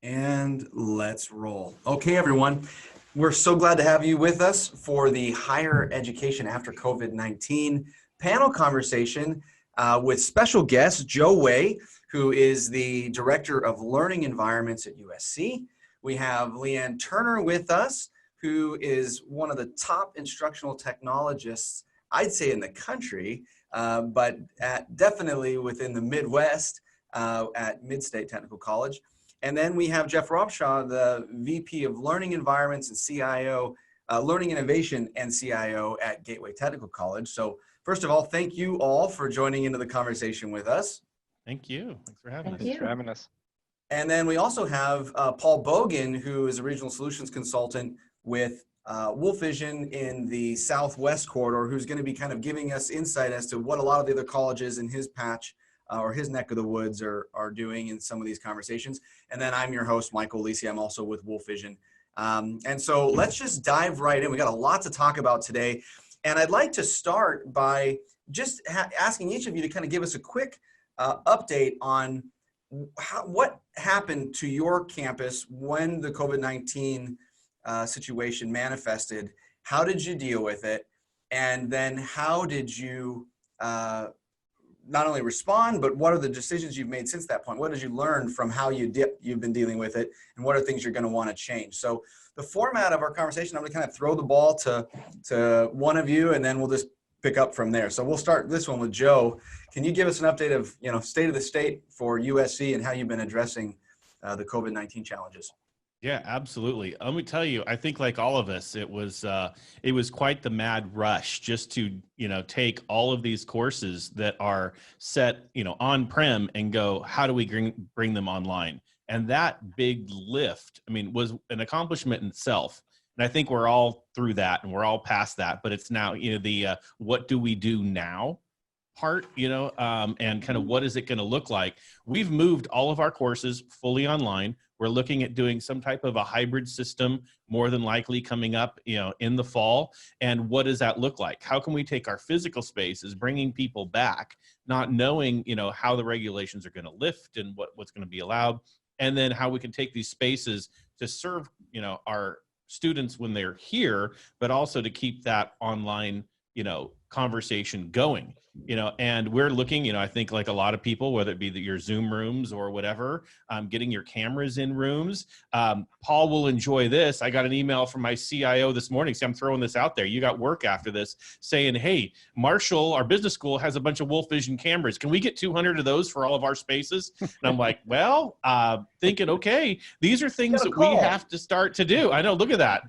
And let's roll. Okay, everyone. We're so glad to have you with us for the Higher Education After COVID-19 panel conversation with special guest Joe Way, who is the Director of Learning Environments at USC. We have Leanne Turner with us, who is one of the top instructional technologists, I'd say in the country, but definitely within the Midwest at Midstate Technical College. And then we have Jeff Robshaw, the VP of Learning Environments and CIO, Learning Innovation and CIO at Gateway Technical College. So first of all, thank you all for joining into the conversation with us. Thank you. Thanks for having us. Thanks for having us. And then we also have Paul Bogan, who is a regional solutions consultant with WolfVision in the Southwest corridor, who's going to be kind of giving us insight as to what a lot of the other colleges in his patch or his neck of the woods are doing in some of these conversations. And then I'm your host, Michael Lisi. I'm also with WolfVision. And so let's just dive right in. We got a lot to talk about today. And I'd like to start by just asking each of you to kind of give us a quick update on what happened to your campus when the COVID-19 situation manifested. How did you deal with it? And then how did you not only respond, but what are the decisions you've made since that point? What did you learn from how you've been dealing with it? And what are things you're going to want to change? So the format of our conversation, I'm going to kind of throw the ball to one of you, and then we'll just pick up from there. So we'll start this one with Joe. Can you give us an update of, state of the state for USC and how you've been addressing the COVID-19 challenges? Yeah, absolutely. Let me tell you, I think like all of us, it was quite the mad rush just to, take all of these courses that are set, on-prem and go, how do we bring them online? And that big lift, was an accomplishment in itself. And I think we're all through that and we're all past that, but it's now, the what do we do now part, and kind of what is it going to look like? We've moved all of our courses fully online. We're looking at doing some type of a hybrid system, more than likely coming up, in the fall. And what does that look like? How can we take our physical spaces, bringing people back, not knowing, how the regulations are going to lift and what's going to be allowed, and then how we can take these spaces to serve, our students when they're here, but also to keep that online, conversation going, and we're looking, I think like a lot of people, whether it be your Zoom rooms or whatever, getting your cameras in rooms. Paul will enjoy this. I got an email from my CIO this morning. See, I'm throwing this out there. You got work after this saying, hey, Marshall, our business school has a bunch of WolfVision cameras. Can we get 200 of those for all of our spaces? And I'm like, well, thinking, okay, these are things that we have to start to do. I know, look at that.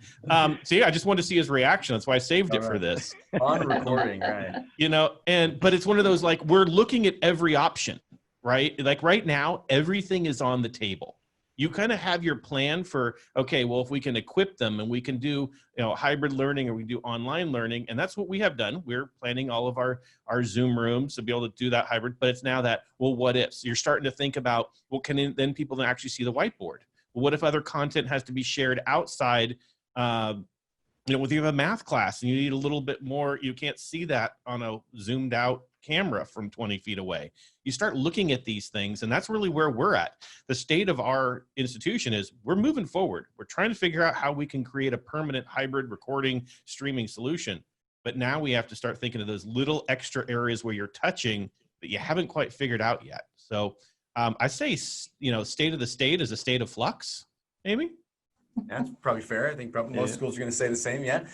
So yeah, I just wanted to see his reaction. That's why I saved it for this. On recording, right. But it's one of those, like, we're looking at every option, right? Like right now, everything is on the table. You kind of have your plan for, okay, well, if we can equip them and we can do, hybrid learning or we do online learning, and that's what we have done. We're planning all of our Zoom rooms to be able to do that hybrid, but it's now that, well, what ifs? You're starting to think about, well, can then people actually see the whiteboard? Well, what if other content has to be shared outside, with you have a math class and you need a little bit more, you can't see that on a zoomed out camera from 20 feet away. You start looking at these things, and that's really where we're at. The state of our institution is we're moving forward. We're trying to figure out how we can create a permanent hybrid recording streaming solution. But now we have to start thinking of those little extra areas where you're touching that you haven't quite figured out yet. So I say, state of the state is a state of flux, maybe. That's probably fair. I think probably most schools are going to say the same. Yeah.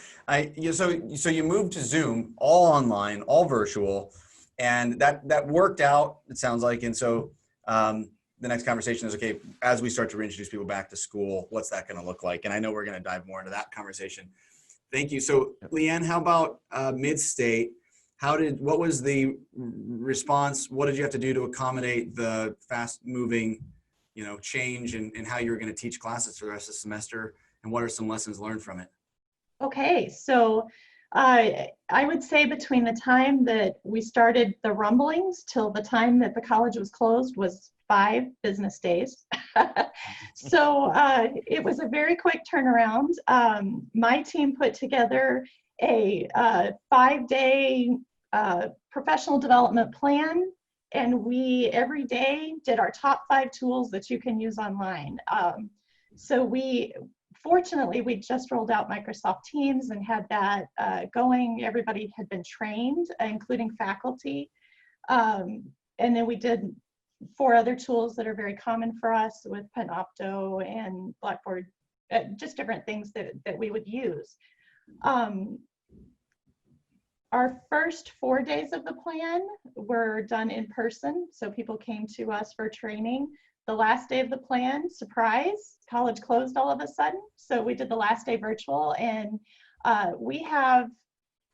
So you moved to Zoom, all online, all virtual, and that worked out, it sounds like. And so the next conversation is, okay, as we start to reintroduce people back to school, what's that going to look like? And I know we're going to dive more into that conversation. Thank you. So Leanne, how about Midstate? What was the response? What did you have to do to accommodate the fast moving change in how you're going to teach classes for the rest of the semester, and what are some lessons learned from it? Okay, so I would say between the time that we started the rumblings till the time that the college was closed was 5 business days. So it was a very quick turnaround. My team put together a 5-day professional development plan And we every day did our top 5 tools that you can use online. So fortunately, we just rolled out Microsoft Teams and had that going. Everybody had been trained, including faculty. And then we did 4 other tools that are very common for us with Panopto and Blackboard, just different things that we would use. Our first 4 days of the plan were done in person, so people came to us for training. The last day of the plan, surprise, college closed all of a sudden, so we did the last day virtual, and we have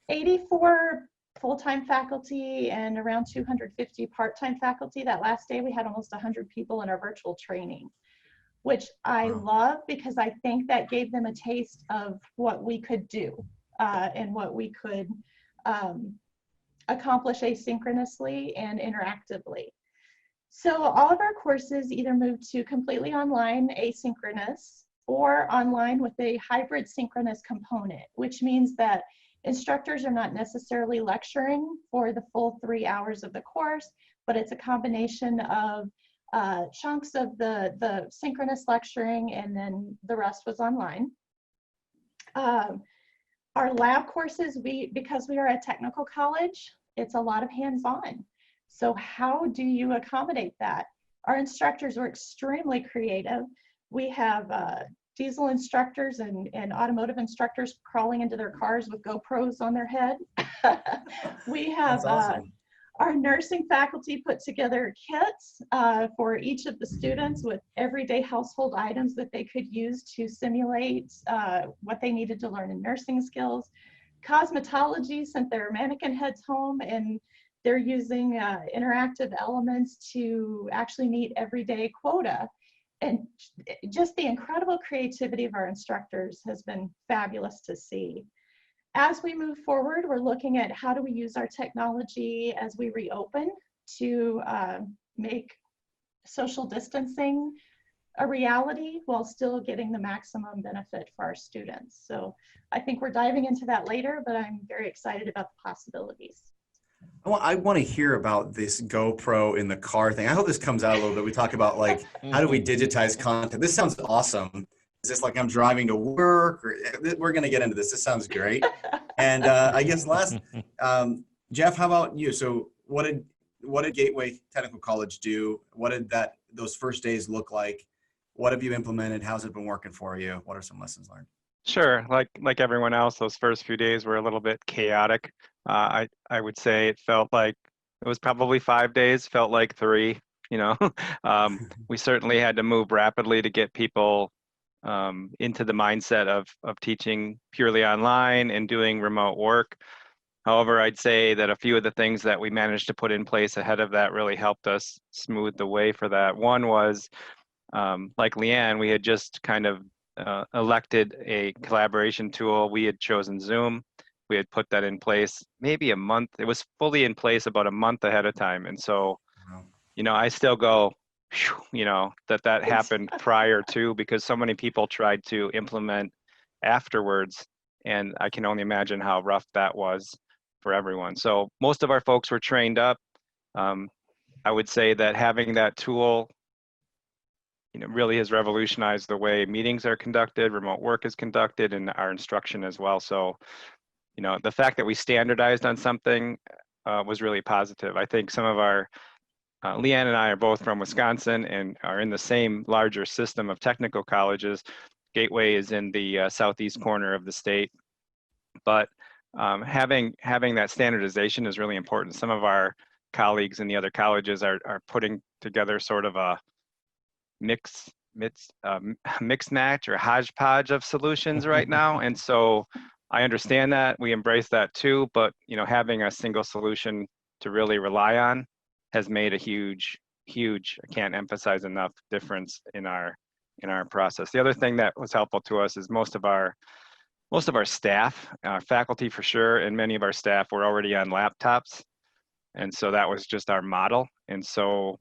84 full-time faculty and around 250 part-time faculty. That last day we had almost 100 people in our virtual training, which I love because I think that gave them a taste of what we could do and what we could accomplish asynchronously and interactively. So all of our courses either moved to completely online asynchronous or online with a hybrid synchronous component, which means that instructors are not necessarily lecturing for the full 3 hours of the course, but it's a combination of chunks of the synchronous lecturing, and then the rest was online. Our lab courses, because we are a technical college, it's a lot of hands-on. So how do you accommodate that? Our instructors were extremely creative. We have diesel instructors and automotive instructors crawling into their cars with GoPros on their head. We have awesome. Our nursing faculty put together kits for each of the students with everyday household items that they could use to simulate what they needed to learn in nursing skills. Cosmetology sent their mannequin heads home, and they're using interactive elements to actually meet everyday quota. And just the incredible creativity of our instructors has been fabulous to see. As we move forward, we're looking at how do we use our technology as we reopen to make social distancing a reality while still getting the maximum benefit for our students. So I think we're diving into that later, but I'm very excited about the possibilities. I want to hear about this GoPro in the car thing. I hope this comes out a little bit. We talk about like, how do we digitize content? This sounds awesome. Is this like I'm driving to work? Or, we're going to get into this. This sounds great. And I guess last, Jeff, how about you? So what did Gateway Technical College do? What did those first days look like? What have you implemented? How's it been working for you? What are some lessons learned? Sure. Like everyone else, those first few days were a little bit chaotic. I would say it felt like it was probably 5 days, felt like 3, you know. We certainly had to move rapidly to get people into the mindset of teaching purely online and doing remote work. However, I'd say that a few of the things that we managed to put in place ahead of that really helped us smooth the way for that. One was, like Leanne, we had just kind of elected a collaboration tool. We had chosen Zoom. We had put that in place maybe a month. It was fully in place about a month ahead of time. And so, you know, I still go, you know, that happened prior to, because so many people tried to implement afterwards. And I can only imagine how rough that was for everyone. So most of our folks were trained up. I would say that having that tool, you know, really has revolutionized the way meetings are conducted, remote work is conducted, and our instruction as well. So, you know, the fact that we standardized on something was really positive. I think some of our, Leanne and I are both from Wisconsin and are in the same larger system of technical colleges. Gateway is in the southeast corner of the state, but having that standardization is really important. Some of our colleagues in the other colleges are putting together sort of a mix match or hodgepodge of solutions right now, and so I understand that, we embrace that too, but you know, having a single solution to really rely on has made a huge, I can't emphasize enough, difference in our process. The other thing that was helpful to us is most of our staff, faculty for sure, and many of our staff were already on laptops, and so that was just our model. And so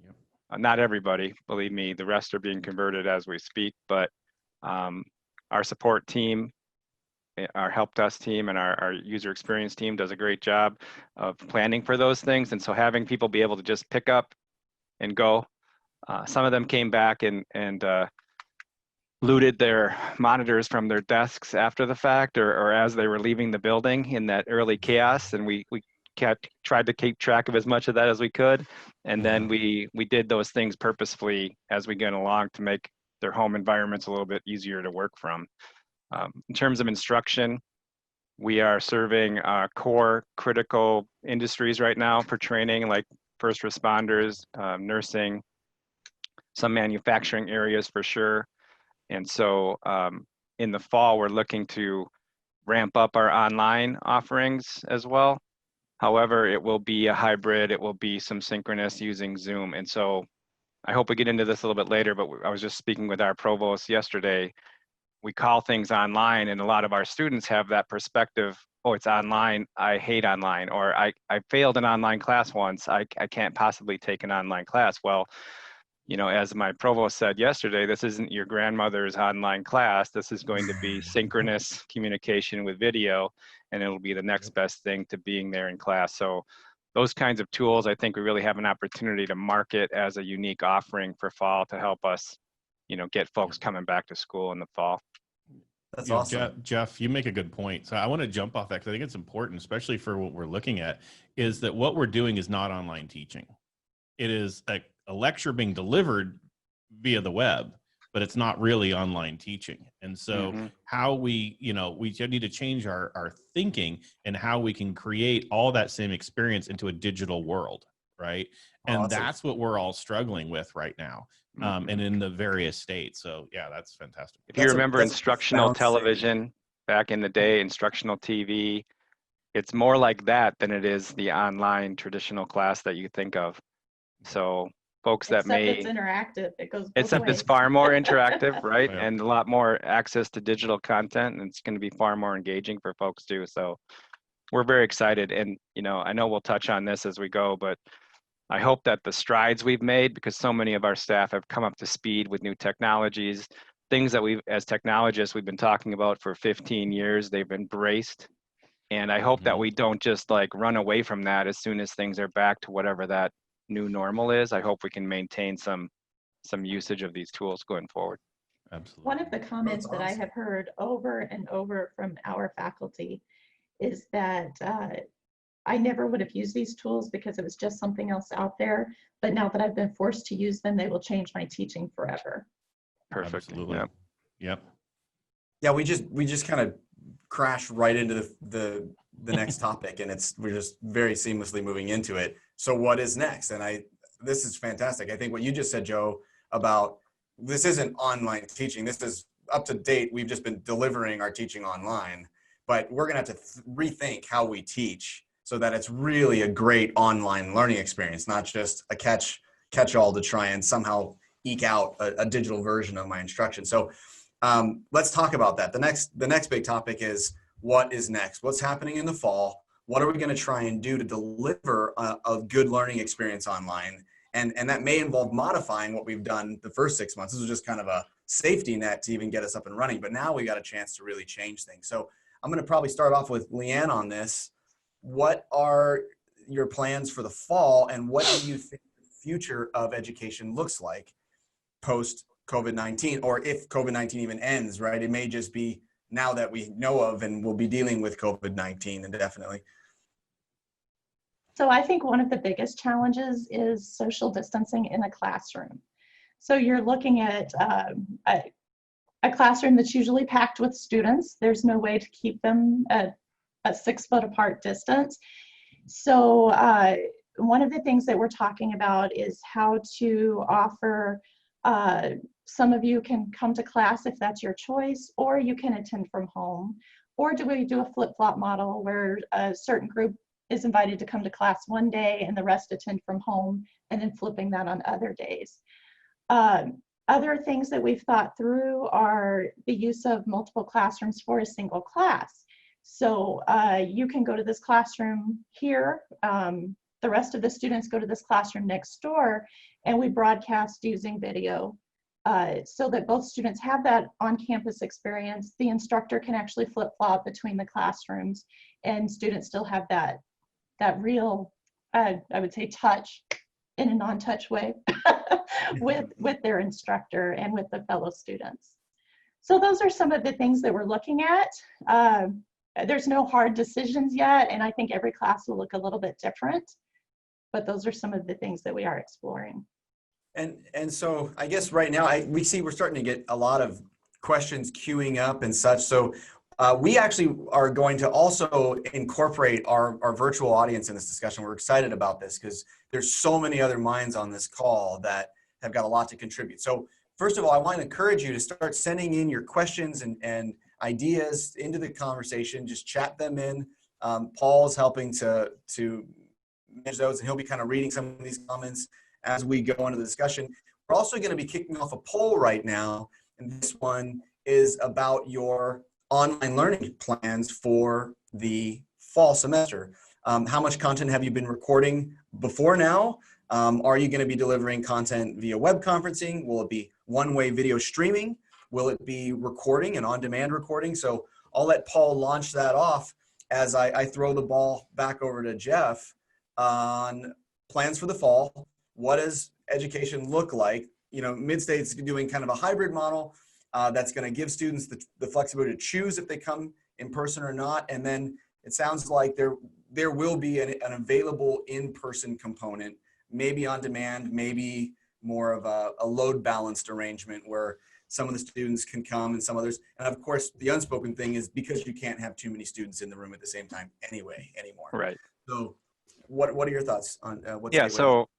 not everybody, believe me, the rest are being converted as we speak, but our support team our help desk team and our user experience team does a great job of planning for those things. And so having people be able to just pick up and go. Some of them came back and looted their monitors from their desks after the fact, or as they were leaving the building in that early chaos. And we tried to keep track of as much of that as we could. And then we did those things purposefully as we get along to make their home environments a little bit easier to work from. In terms of instruction, we are serving core critical industries right now for training, like first responders, nursing, some manufacturing areas for sure. And so in the fall, we're looking to ramp up our online offerings as well. However, it will be a hybrid, it will be some synchronous using Zoom. And so I hope we get into this a little bit later, but I was just speaking with our provost yesterday. We call things online, and a lot of our students have that perspective, oh, it's online, I hate online, or I failed an online class once, I can't possibly take an online class. Well, you know, as my provost said yesterday, this isn't your grandmother's online class. This is going to be synchronous communication with video, and it'll be the next best thing to being there in class. So those kinds of tools, I think we really have an opportunity to market as a unique offering for fall to help us, you know, get folks coming back to school in the fall. That's You know, awesome. Jeff, you make a good point. So I want to jump off that because I think it's important, especially for what we're looking at, is that what we're doing is not online teaching. It is a lecture being delivered via the web, but it's not really online teaching. And so how we, you know, we need to change our thinking and how we can create all that same experience into a digital world, right? And Awesome. that's what we're all struggling with right now, and in the various states. So yeah, that's fantastic. If you remember instructional television back in the day, instructional TV, it's more like that than it is the online traditional class that you think of. So folks that Except it's interactive. It goes both except ways. it's far more interactive, right? Yeah. And a lot more access to digital content, and it's going to be far more engaging for folks too. So we're very excited. And, you know, I know we'll touch on this as we go, but I hope that the strides we've made, because so many of our staff have come up to speed with new technologies, things that we've, as technologists, we've been talking about for 15 years, they've embraced. And I hope that we don't just like run away from that as soon as things are back to whatever that new normal is. I hope we can maintain some usage of these tools going forward. Absolutely. One of the comments that I have heard over and over from our faculty is that I never would have used these tools because it was just something else out there. But now that I've been forced to use them, they will change my teaching forever. Perfect. Absolutely. Yep. Yeah, we just kind of crash right into the next topic, and we're just very seamlessly moving into it. So what is next? And this is fantastic. I think what you just said, Joe, about this isn't online teaching. This is up to date. We've just been delivering our teaching online, but we're going to have to rethink how we teach so that it's really a great online learning experience, not just a catch-all to try and somehow eke out a digital version of my instruction. So let's talk about that. The next big topic is what is next? What's happening in the fall? What are we going to try and do to deliver a good learning experience online? And that may involve modifying what we've done the first 6 months. This was just kind of a safety net to even get us up and running. But now we got a chance to really change things. So I'm going to probably start off with Leanne on this. What are your plans for the fall, and what do you think the future of education looks like post COVID-19, or if COVID-19 even ends, right? It may just be now that we know of and we'll be dealing with COVID-19 indefinitely. So I think one of the biggest challenges is social distancing in a classroom. So you're looking at a classroom that's usually packed with students. There's no way to keep them at a 6 foot apart distance. So one of the things that we're talking about is how to offer, some of you can come to class if that's your choice, or you can attend from home. Or do we do a flip-flop model where a certain group is invited to come to class one day and the rest attend from home, and then flipping that on other days? Other things that we've thought through are the use of multiple classrooms for a single class. So you can go to this classroom here, the rest of the students go to this classroom next door, and we broadcast using video so that both students have that on-campus experience. The instructor can actually flip-flop between the classrooms, and students still have that real, I would say, touch in a non-touch way with their instructor and with the fellow students. So those are some of the things that we're looking at. There's no hard decisions yet, and I think every class will look a little bit different, but those are some of the things that we are exploring. And so I guess right now we're starting to get a lot of questions queuing up and such. So we actually are going to also incorporate our virtual audience in this discussion. We're excited about this because there's so many other minds on this call that have got a lot to contribute. So first of all, I want to encourage you to start sending in your questions and ideas into the conversation. Just chat them in. Paul's helping to manage those, and he'll be kind of reading some of these comments as we go into the discussion. We're also going to be kicking off a poll right now, and this one is about your online learning plans for the fall semester. How much content have you been recording before now? Are you going to be delivering content via web conferencing? Will it be one-way video streaming? Will it be recording and on-demand recording? So I'll let Paul launch that off as I throw the ball back over to Jeff on plans for the fall. What does education look like? You know, Mid-State's doing kind of a hybrid model that's going to give students the flexibility to choose if they come in person or not. And then it sounds like there will be an available in-person component, maybe on demand, maybe more of a load balanced arrangement where some of the students can come and some others. And of course, the unspoken thing is because you can't have too many students in the room at the same time anymore. Right. So what are your thoughts on what's so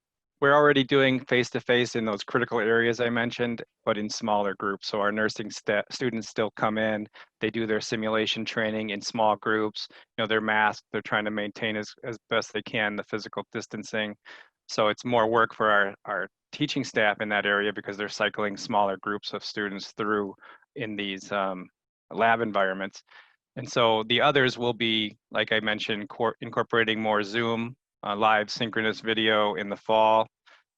we're already doing face-to-face in those critical areas I mentioned, but in smaller groups. So our nursing students still come in, they do their simulation training in small groups. You know, they're masked, they're trying to maintain as best they can the physical distancing. So it's more work for our teaching staff in that area because they're cycling smaller groups of students through in these lab environments. And so the others will be, like I mentioned, incorporating more Zoom, live synchronous video in the fall,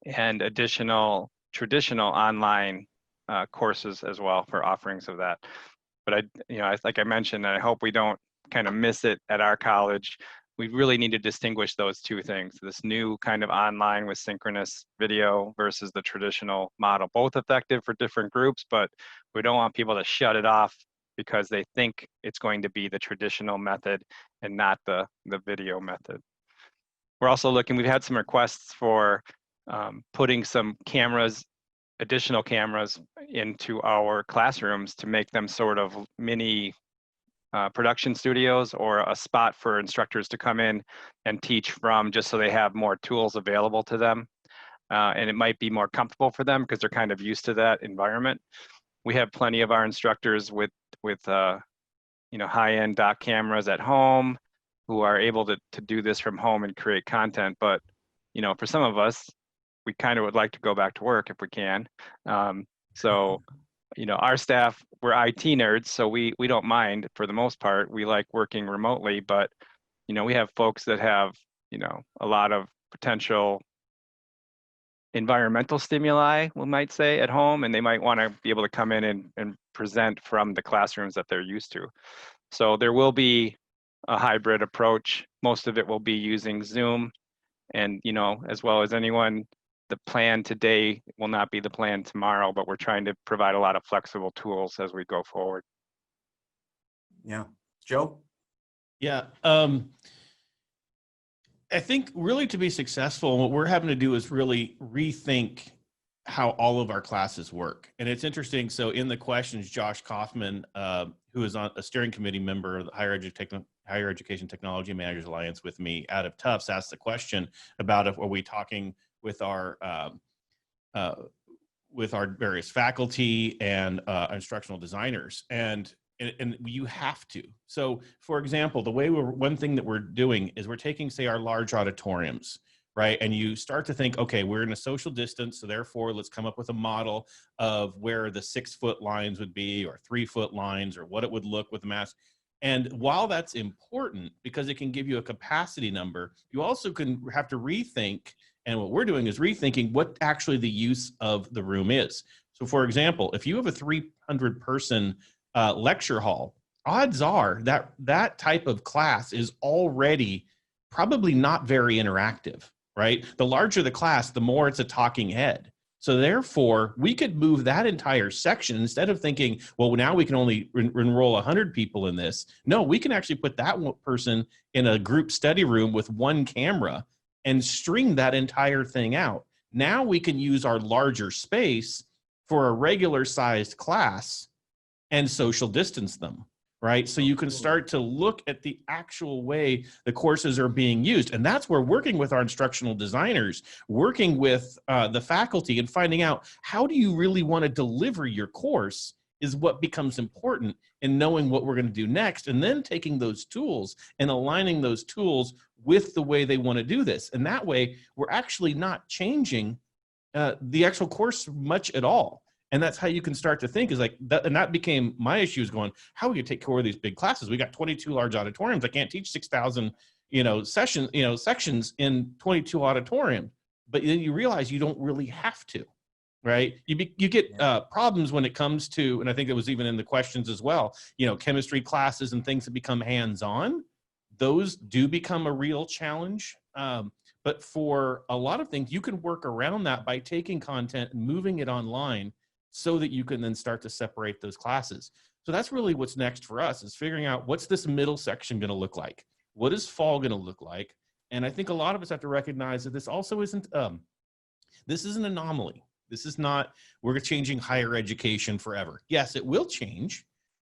and additional traditional online courses as well for offerings of that. But like I mentioned, and I hope we don't kind of miss it at our college, we really need to distinguish those two things, this new kind of online with synchronous video versus the traditional model, both effective for different groups, but we don't want people to shut it off because they think it's going to be the traditional method and not the video method. We're also we've had some requests for putting some cameras, additional cameras into our classrooms to make them sort of mini production studios or a spot for instructors to come in and teach from, just so they have more tools available to them. And it might be more comfortable for them because they're kind of used to that environment. We have plenty of our instructors with high-end dock cameras at home who are able to do this from home and create content. But, for some of us, we kind of would like to go back to work if we can. So, our staff, we're IT nerds, so we don't mind for the most part. We like working remotely, but, we have folks that have, a lot of potential environmental stimuli, we might say, at home, and they might want to be able to come in and present from the classrooms that they're used to. So there will be a hybrid approach. Most of it will be using Zoom, and as well as anyone, the plan today will not be the plan tomorrow, but we're trying to provide a lot of flexible tools as we go forward. Yeah. Joe? Yeah. I think really to be successful, what we're having to do is really rethink how all of our classes work. And it's interesting. So in the questions, Josh Kaufman, who is on a steering committee member of the Higher Education Technology Managers Alliance with me out of Tufts, asked the question about if are we talking with our various faculty and instructional designers, and you have to. So for example, one thing that we're doing is we're taking, say, our large auditoriums, right? And you start to think, okay, we're in a social distance, so therefore let's come up with a model of where the 6-foot lines would be, or 3-foot lines, or what it would look with the mask. And while that's important because it can give you a capacity number, you also have to rethink, and what we're doing is rethinking what actually the use of the room is. So for example, if you have a 300 person lecture hall, odds are that that type of class is already probably not very interactive, right? The larger the class, the more it's a talking head. So therefore, we could move that entire section instead of thinking, well, now we can only enroll 100 people in this. No, we can actually put that one person in a group study room with one camera and stream that entire thing out. Now we can use our larger space for a regular sized class and social distance them, right? So you can start to look at the actual way the courses are being used. And that's where working with our instructional designers, working with the faculty and finding out how do you really want to deliver your course is what becomes important in knowing what we're going to do next, and then taking those tools and aligning those tools with the way they want to do this. And that way, we're actually not changing the actual course much at all. And that's how you can start to think is like that. And that became my issue is going, how are we going to take care of these big classes? We got 22 large auditoriums. I can't teach 6,000, sections in 22 auditorium. But then you realize you don't really have to, right? You get problems when it comes to, and I think it was even in the questions as well, chemistry classes and things that become hands-on. Those do become a real challenge. But for a lot of things, you can work around that by taking content and moving it online so that you can then start to separate those classes. So that's really what's next for us, is figuring out what's this middle section going to look like? What is fall going to look like? And I think a lot of us have to recognize that this also isn't, this is an anomaly. This is not, we're changing higher education forever. Yes, it will change,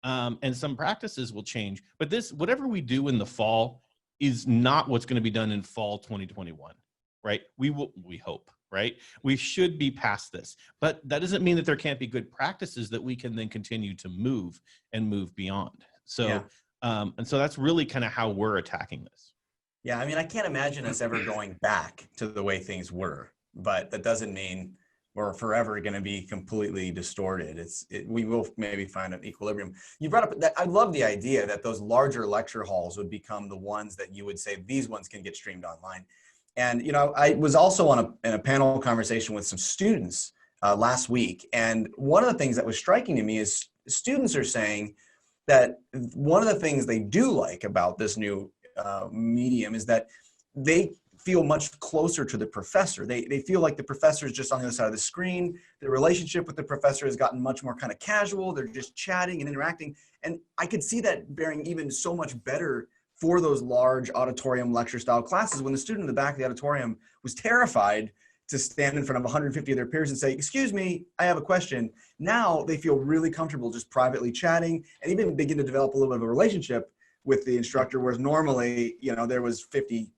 and some practices will change, but this, whatever we do in the fall is not what's going to be done in fall 2021, right? We hope. Right? We should be past this, but that doesn't mean that there can't be good practices that we can then continue to move beyond. So, and so that's really kind of how we're attacking this. Yeah. I mean, I can't imagine us ever going back to the way things were, but that doesn't mean we're forever going to be completely distorted. We will maybe find an equilibrium. You brought up that I love the idea that those larger lecture halls would become the ones that you would say, these ones can get streamed online. And, I was also in a panel conversation with some students last week. And one of the things that was striking to me is students are saying that one of the things they do like about this new medium is that they feel much closer to the professor. They feel like the professor is just on the other side of the screen. The relationship with the professor has gotten much more kind of casual. They're just chatting and interacting. And I could see that bearing even so much better for those large auditorium lecture style classes, when the student in the back of the auditorium was terrified to stand in front of 150 of their peers and say, excuse me, I have a question. Now they feel really comfortable just privately chatting and even begin to develop a little bit of a relationship with the instructor, whereas normally, there was 50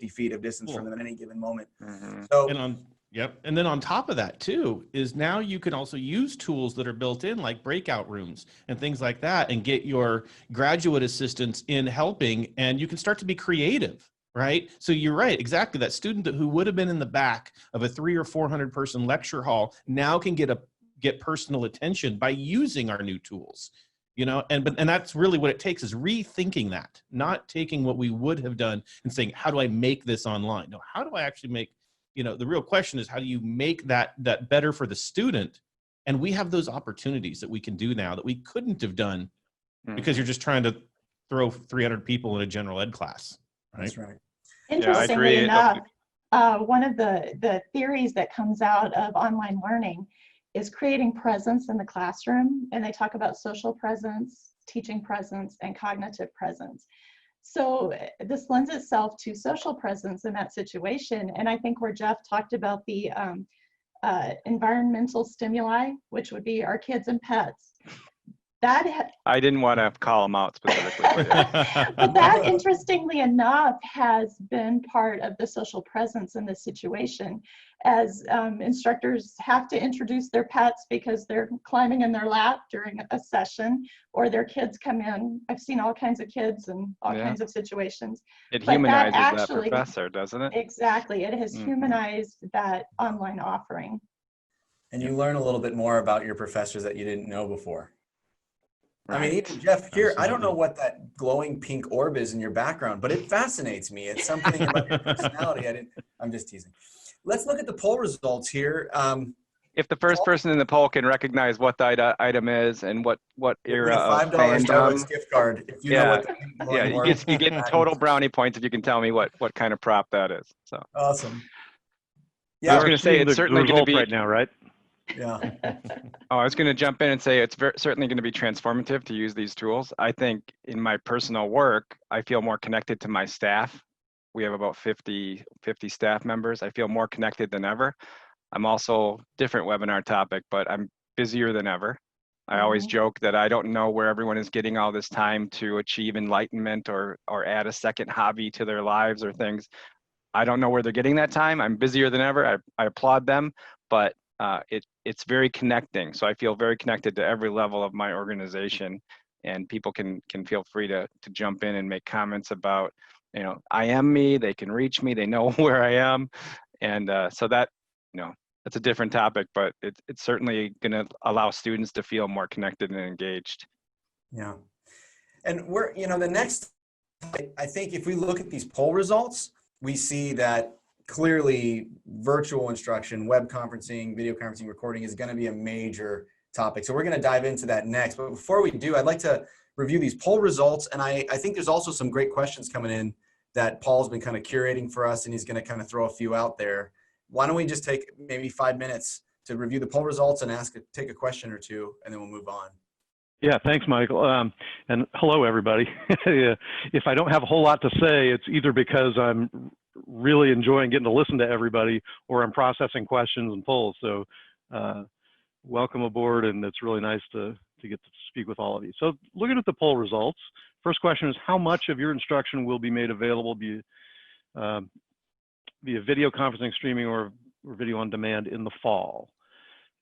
feet of distance from them at any given moment. Mm-hmm. So, Yep. And then on top of that too, is now you can also use tools that are built in like breakout rooms and things like that and get your graduate assistants in helping, and you can start to be creative, right? So you're right. Exactly. That student who would have been in the back of a 300 or 400 person lecture hall now can get personal attention by using our new tools, and that's really what it takes, is rethinking that, not taking what we would have done and saying, how do I make this online? No, how do I actually make, the real question is, how do you make that better for the student? And we have those opportunities that we can do now that we couldn't have done because you're just trying to throw 300 people in a general ed class. Right? That's right. Interestingly enough, one of the theories that comes out of online learning is creating presence in the classroom. And they talk about social presence, teaching presence, and cognitive presence. So this lends itself to social presence in that situation. And I think where Jeff talked about the environmental stimuli, which would be our kids and pets, I didn't want to call them out specifically. but that, interestingly enough, has been part of the social presence in this situation, as instructors have to introduce their pets because they're climbing in their lap during a session, or their kids come in. I've seen all kinds of kids in all kinds of situations. It humanizes that professor, doesn't it? Exactly. It has humanized that online offering. And you learn a little bit more about your professors that you didn't know before. Right. I mean, even Jeff, here, I don't know what that glowing pink orb is in your background, but it fascinates me. It's something about your personality. I'm just teasing. Let's look at the poll results here. if the first person in the poll can recognize what the item is and what You'll era get a of $5 fandom, Starbucks gift card if you know yeah, what the yeah, you get total brownie points if you can tell me what kind of prop that is. So Awesome. I was Yeah, going to say it's the certainly going to results be. right now, right? yeah. Oh, I was going to jump in and say it's certainly going to be transformative to use these tools. I think in my personal work, I feel more connected to my staff. We have about 50 staff members. I feel more connected than ever. I'm also different webinar topic, but I'm busier than ever. I always joke that I don't know where everyone is getting all this time to achieve enlightenment or add a second hobby to their lives or things. I don't know where they're getting that time. I'm busier than ever. I applaud them, but it's very connecting. So I feel very connected to every level of my organization, and people can feel free to jump in and make comments about, I am me. They can reach me. They know where I am, and so that, that's a different topic, but it's certainly going to allow students to feel more connected and engaged. Yeah. And we're, the next, I think if we look at these poll results, we see that clearly virtual instruction, web conferencing, video conferencing, recording is going to be a major topic. So we're going to dive into that next. But before we do, I'd like to review these poll results. And I think there's also some great questions coming in that Paul's been kind of curating for us, and he's going to kind of throw a few out there. Why don't we just take maybe 5 minutes to review the poll results and take a question or two, and then we'll move on. Yeah, thanks, Michael. And hello, everybody. If I don't have a whole lot to say, it's either because I'm really enjoying getting to listen to everybody, or I'm processing questions and polls. So welcome aboard, and it's really nice to get to speak with all of you. So looking at the poll results, first question is, how much of your instruction will be made available via video conferencing, streaming, or video on demand in the fall?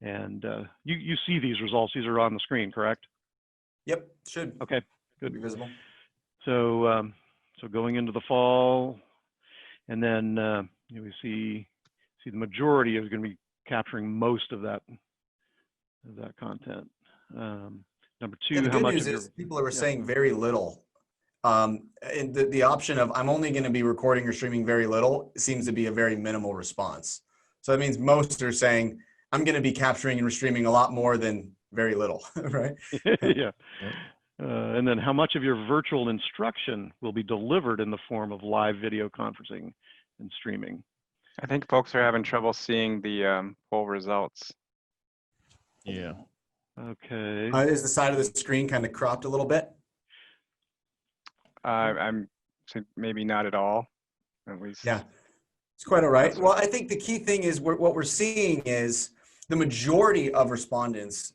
And you see these results. These are on the screen, correct? Yep, should. Okay, good. Be visible. So, so going into the fall, and then we see the majority is going to be capturing most of that content. Number two, Yeah, the how good much news of is people are saying very little. And the option of I'm only going to be recording or streaming very little seems to be a very minimal response. So that means most are saying I'm going to be capturing and streaming a lot more than very little, right? Yeah. And then how much of your virtual instruction will be delivered in the form of live video conferencing and streaming? I think folks are having trouble seeing the poll results. Yeah. Okay. Is the side of the screen kind of cropped a little bit? I'm maybe not at all, at least. Yeah, it's quite all right. Well, I think the key thing is what we're seeing is the majority of respondents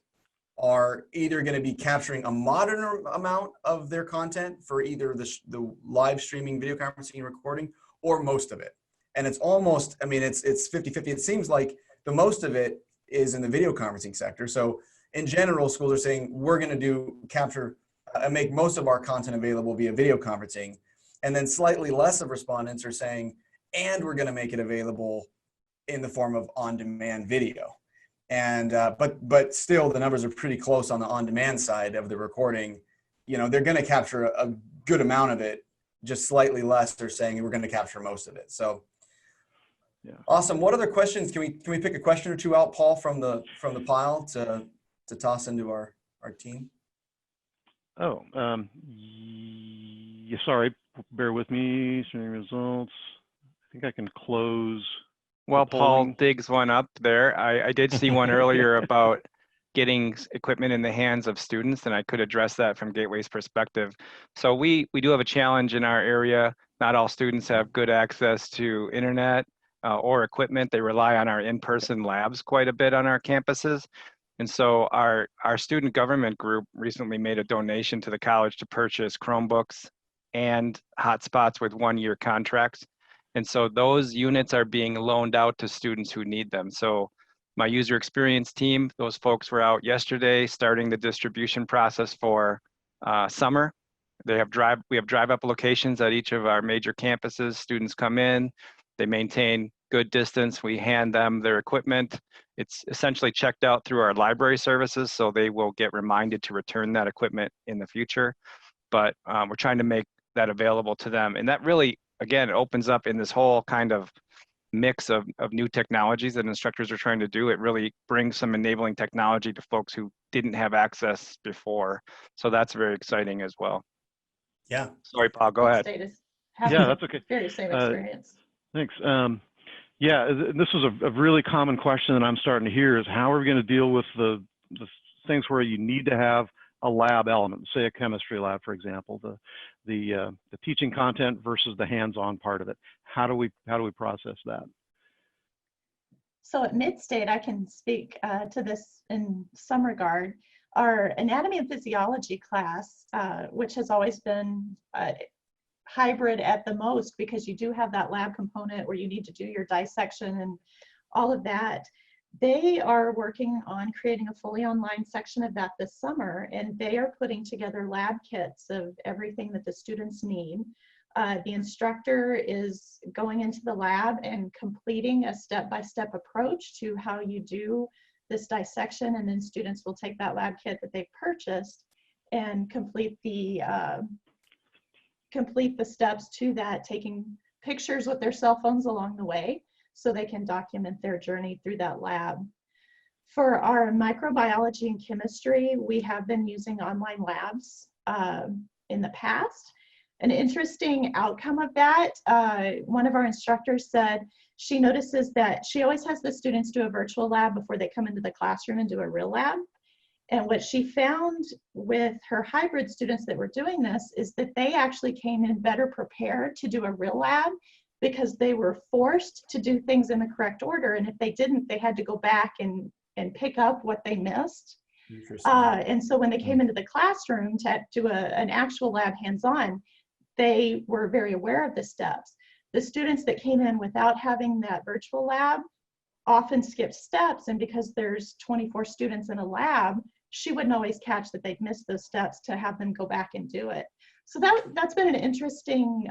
are either going to be capturing a moderate amount of their content for either the live streaming, video conferencing, and recording, or most of it. And it's almost, I mean, it's 50-50. It seems like the most of it is in the video conferencing sector. So in general, schools are saying we're going to capture and make most of our content available via video conferencing. And then slightly less of respondents are saying, and we're going to make it available in the form of on-demand video. And but still, the numbers are pretty close on the on-demand side of the recording. They're going to capture a good amount of it, just slightly less. They're saying we're going to capture most of it. So, yeah, awesome. What other questions can we pick a question or two out, Paul, from the pile to toss into our team? Oh, yeah, sorry, bear with me. Streaming results. I think I can close. Well, Paul digs one up there. I did see one earlier about getting equipment in the hands of students, and I could address that from Gateway's perspective. So we do have a challenge in our area. Not all students have good access to internet or equipment. They rely on our in-person labs quite a bit on our campuses. And so our student government group recently made a donation to the college to purchase Chromebooks and hotspots with 1-year contracts. And so those units are being loaned out to students who need them. So my user experience team, those folks were out yesterday starting the distribution process for summer. We have drive-up locations at each of our major campuses. Students come in, they maintain good distance. We hand them their equipment. It's essentially checked out through our library services, so they will get reminded to return that equipment in the future. But we're trying to make that available to them. And that really, again, it opens up in this whole kind of mix of new technologies that instructors are trying to do, it really brings some enabling technology to folks who didn't have access before. So that's very exciting as well. Yeah. Sorry, Paul, go ahead. State is having Yeah, the that's okay. very same experience. Thanks. Yeah, this is a really common question that I'm starting to hear is how are we going to deal with the things where you need to have a lab element, say a chemistry lab, for example, the teaching content versus the hands-on part of it. How do we process that? So at Mid-State, I can speak to this in some regard. Our anatomy and physiology class, which has always been hybrid at the most, because you do have that lab component where you need to do your dissection and all of that. They are working on creating a fully online section of that this summer, and they are putting together lab kits of everything that the students need. The instructor is going into the lab and completing a step-by-step approach to how you do this dissection, and then students will take that lab kit that they've purchased and complete the steps to that, taking pictures with their cell phones along the way so they can document their journey through that lab. For our microbiology and chemistry, we have been using online labs in the past. An interesting outcome of that, one of our instructors said she notices that she always has the students do a virtual lab before they come into the classroom and do a real lab. And what she found with her hybrid students that were doing this is that they actually came in better prepared to do a real lab because they were forced to do things in the correct order. And if they didn't, they had to go back and pick up what they missed. And so when they came into the classroom to do an actual lab hands-on, they were very aware of the steps. The students that came in without having that virtual lab often skipped steps, and because there's 24 students in a lab, she wouldn't always catch that they'd missed those steps to have them go back and do it. So that's been an interesting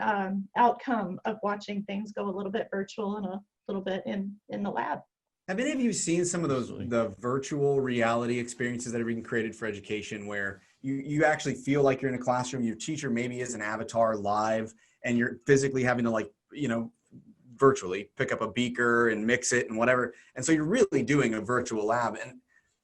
outcome of watching things go a little bit virtual and a little bit in the lab. Have any of you seen some of the virtual reality experiences that are being created for education where you actually feel like you're in a classroom, your teacher maybe is an avatar live, and you're physically having to virtually pick up a beaker and mix it and whatever. And so you're really doing a virtual lab. And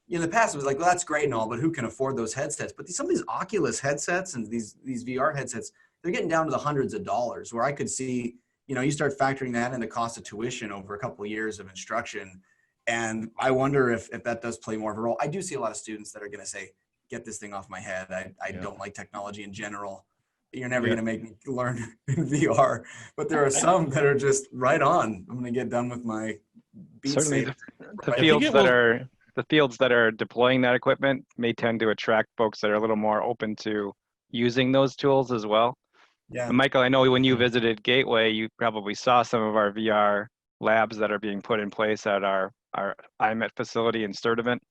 in the past it was like, well, that's great and all, but who can afford those headsets? But some of these Oculus headsets and these VR headsets, they're getting down to the hundreds of dollars, where I could see, you start factoring that in the cost of tuition over a couple of years of instruction. And I wonder if that does play more of a role. I do see a lot of students that are going to say, get this thing off my head. I don't like technology in general. You're never going to make me learn in VR. But there are some that are just right on. I'm going to get done with my Beat Certainly Saber. the fields that are deploying that equipment may tend to attract folks that are a little more open to using those tools as well. Yeah. And Michael, I know when you visited Gateway, you probably saw some of our VR labs that are being put in place at our IMET facility in Sturtevant.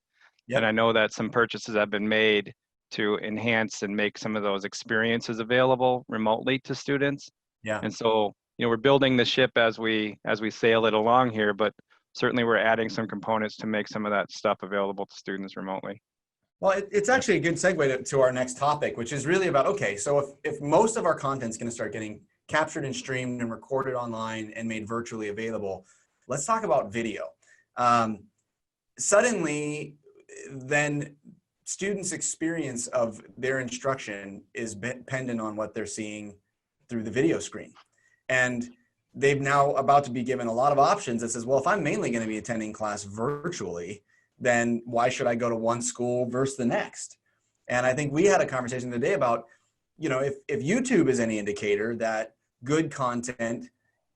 Yep. And I know that some purchases have been made to enhance and make some of those experiences available remotely to students. Yeah. And so, we're building the ship as we sail it along here, but certainly we're adding some components to make some of that stuff available to students remotely. Well, it's actually a good segue to our next topic, which is really about, okay, so if most of our content is going to start getting captured and streamed and recorded online and made virtually available, let's talk about video. Suddenly, then students' experience of their instruction is dependent on what they're seeing through the video screen. And they've now about to be given a lot of options that says, well, if I'm mainly going to be attending class virtually, then why should I go to one school versus the next? And I think we had a conversation today about, if YouTube is any indicator that good content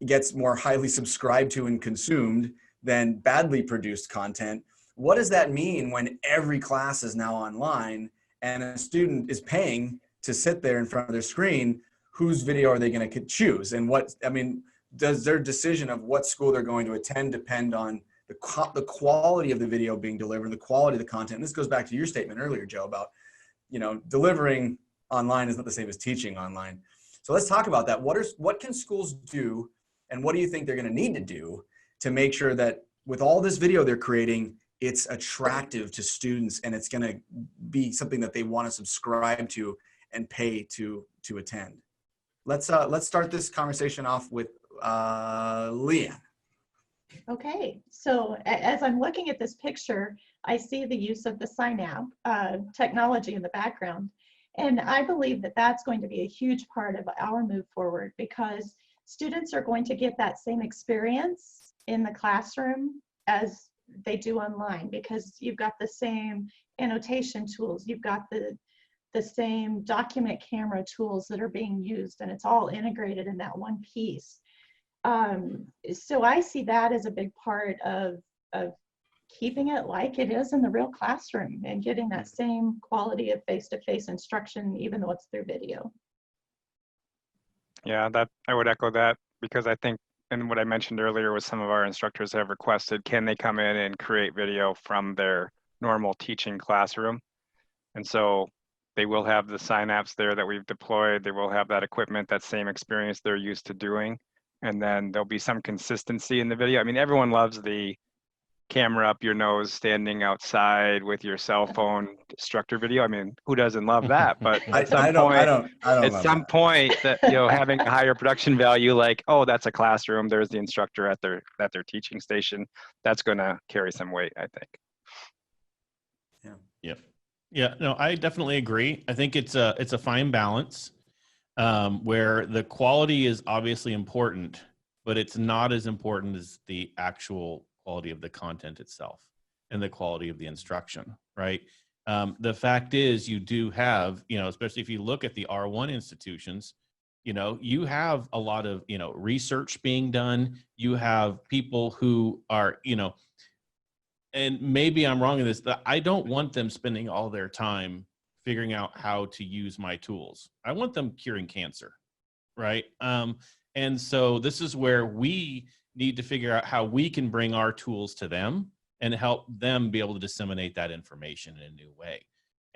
gets more highly subscribed to and consumed than badly produced content, what does that mean when every class is now online and a student is paying to sit there in front of their screen? Whose video are they going to choose? And does their decision of what school they're going to attend depend on the quality of the video being delivered, the quality of the content? And this goes back to your statement earlier, Joe, about, delivering online is not the same as teaching online. So let's talk about that. What can schools do, and what do you think they're going to need to do to make sure that with all this video they're creating, it's attractive to students and it's going to be something that they want to subscribe to and pay to attend? Let's start this conversation off with Leanne. Okay, so as I'm looking at this picture, I see the use of the Synapse technology in the background. And I believe that that's going to be a huge part of our move forward, because students are going to get that same experience in the classroom as they do online, because you've got the same annotation tools, you've got the same document camera tools that are being used, and it's all integrated in that one piece. So I see that as a big part of keeping it like it is in the real classroom and getting that same quality of face-to-face instruction, even though it's through video. Yeah, that I would echo that, because I think, and what I mentioned earlier was some of our instructors have requested, can they come in and create video from their normal teaching classroom? And so they will have the Synapse there that we've deployed. They will have that equipment, that same experience they're used to doing. And then there'll be some consistency in the video. I mean, everyone loves the camera up your nose, standing outside with your cell phone instructor video. I mean, who doesn't love that? But at some point, at some point, that, you know, having a higher production value, like, oh, that's a classroom, there's the instructor at their teaching station, that's going to carry some weight, I think. Yep. Yeah, no, I definitely agree. I think it's a fine balance, where the quality is obviously important, but it's not as important as the actual quality of the content itself and the quality of the instruction, right? The fact is, you do have, you know, especially if you look at the R1 institutions, you know, you have a lot of, you know, research being done. You have people who are, you know, and maybe I'm wrong in this, that I don't want them spending all their time figuring out how to use my tools. I want them curing cancer, right? And so this is where we need to figure out how we can bring our tools to them and help them be able to disseminate that information in a new way.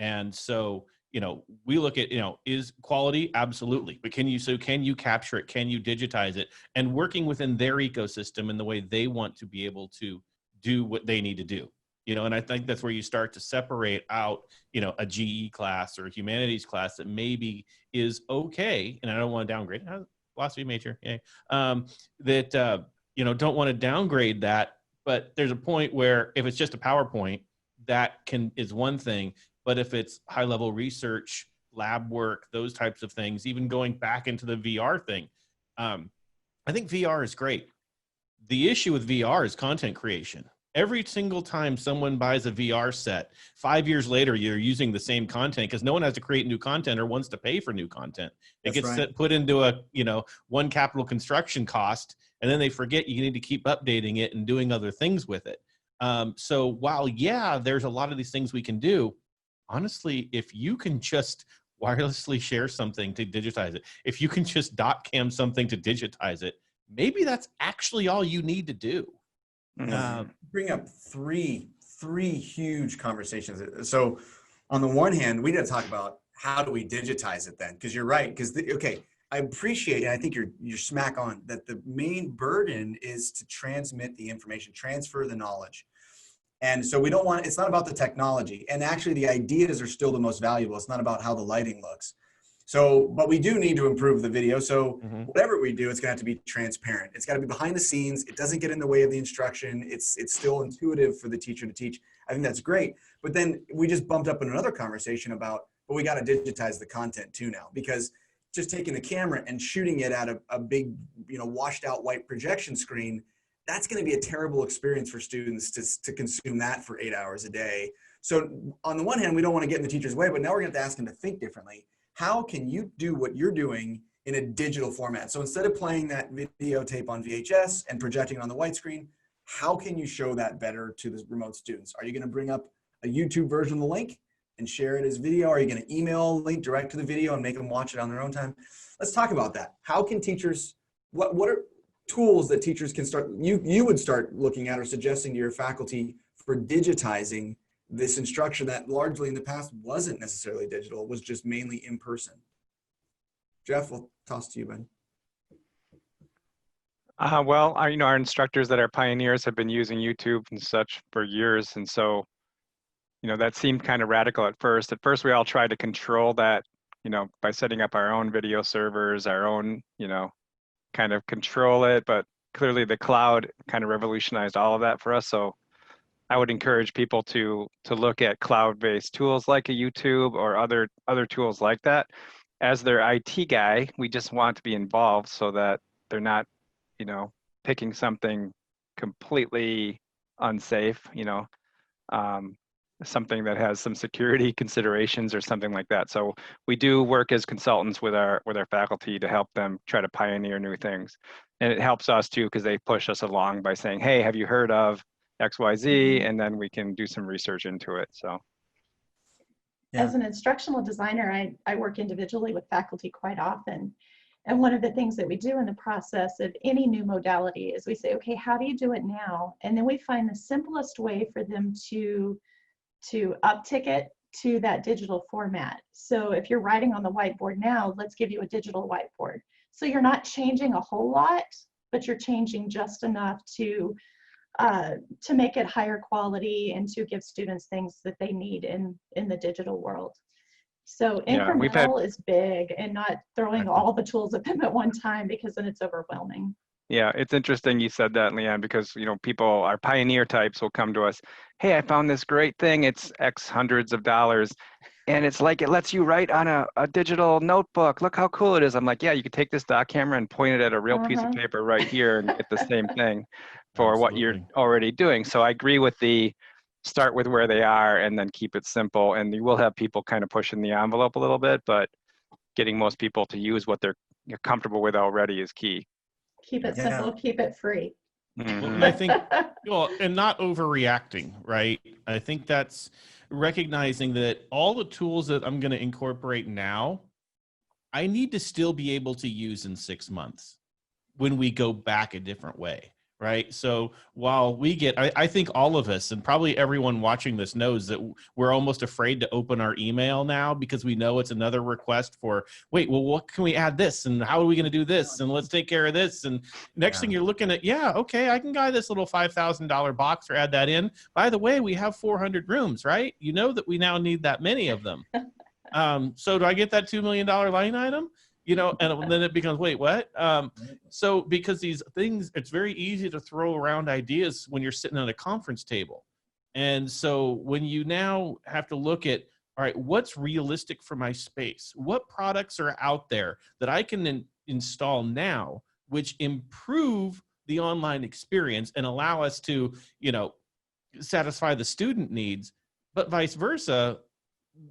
And so, you know, we look at, you know, is quality? Absolutely. But can you capture it? Can you digitize it? And working within their ecosystem and the way they want to be able to do what they need to do, you know, and I think that's where you start to separate out, you know, a GE class or a humanities class that maybe is okay. And I don't want to downgrade philosophy major. Yay. You know, don't want to downgrade that, but there's a point where if it's just a PowerPoint, that is one thing. But if it's high level research, lab work, those types of things, even going back into the VR thing, I think VR is great. The issue with VR is content creation. Every single time someone buys a VR set, 5 years later, you're using the same content because no one has to create new content or wants to pay for new content. It gets put into a, you know, one capital construction cost, and then they forget you need to keep updating it and doing other things with it. So while, yeah, there's a lot of these things we can do, honestly, if you can just wirelessly share something to digitize it, if you can just dot cam something to digitize it, maybe that's actually all you need to do. Bring up three huge conversations. So on the one hand, we need to talk about how do we digitize it then? Because you're right. Because okay, I appreciate, and I think you're smack on that. The main burden is to transmit the information, transfer the knowledge. And so we don't want, it's not about the technology. And actually the ideas are still the most valuable. It's not about how the lighting looks. So, but we do need to improve the video. So whatever we do, it's gonna have to be transparent. It's gotta be behind the scenes. It doesn't get in the way of the instruction. It's still intuitive for the teacher to teach. I think that's great. But then we just bumped up in another conversation about, but we gotta digitize the content too now, because just taking the camera and shooting it at a big, you know, washed out white projection screen, that's gonna be a terrible experience for students to consume that for 8 hours a day. So on the one hand, we don't wanna get in the teacher's way, but now we're gonna have to ask them to think differently. How can you do what you're doing in a digital format? So instead of playing that videotape on VHS and projecting it on the white screen, how can you show that better to the remote students? Are you going to bring up a YouTube version of the link and share it as video? Are you going to email a link direct to the video and make them watch it on their own time? Let's talk about that. How can teachers, what are tools that teachers can start, you would start looking at or suggesting to your faculty for digitizing this instruction that largely in the past wasn't necessarily digital, it was just mainly in person? Jeff, we'll toss to you, Ben. Well, our instructors that are pioneers have been using YouTube and such for years. And so, you know, that seemed kind of radical at first. At first, we all tried to control that, you know, by setting up our own video servers, our own, you know, kind of control it. But clearly the cloud kind of revolutionized all of that for us. So I would encourage people to look at cloud-based tools like a YouTube or other tools like that. As their IT guy, we just want to be involved so that they're not, you know, picking something completely unsafe, you know, something that has some security considerations or something like that. So we do work as consultants with our faculty to help them try to pioneer new things. And it helps us too, because they push us along by saying, hey, have you heard of XYZ? And then we can do some research into it. So as an instructional designer, I work individually with faculty quite often. And one of the things that we do in the process of any new modality is we say, okay, how do you do it now? And then we find the simplest way for them to uptick it to that digital format. So if you're writing on the whiteboard now, let's give you a digital whiteboard. So you're not changing a whole lot, but you're changing just enough to make it higher quality and to give students things that they need in the digital world. So incremental is big, and not throwing all the tools at them at one time, because then it's overwhelming. Yeah, it's interesting you said that, Leanne, because, you know, people, our pioneer types will come to us, hey, I found this great thing, it's X hundreds of dollars, and it's like it lets you write on a digital notebook. Look how cool it is. I'm like, yeah, you could take this doc camera and point it at a real piece of paper right here and get the same thing for what you're already doing. So I agree with the start with where they are and then keep it simple. And you will have people kind of pushing the envelope a little bit, but getting most people to use what they're comfortable with already is key. Keep it simple, keep it free. Well, and I think, well, and not overreacting, right? I think that's recognizing that all the tools that I'm going to incorporate now, I need to still be able to use in 6 months when we go back a different way. Right. So while we get, I think all of us and probably everyone watching this knows that we're almost afraid to open our email now, because we know it's another request for, wait, well, what can we add this? And how are we going to do this? And let's take care of this. And next thing you're looking at, okay, I can buy this little $5,000 box or add that in. By the way, we have 400 rooms, right? You know that we now need that many of them. So do I get that $2 million line item? You know, and then it becomes, wait, what? So because these things, it's very easy to throw around ideas when you're sitting at a conference table. And so when you now have to look at, all right, what's realistic for my space? What products are out there that I can install now, which improve the online experience and allow us to, you know, satisfy the student needs, but vice versa.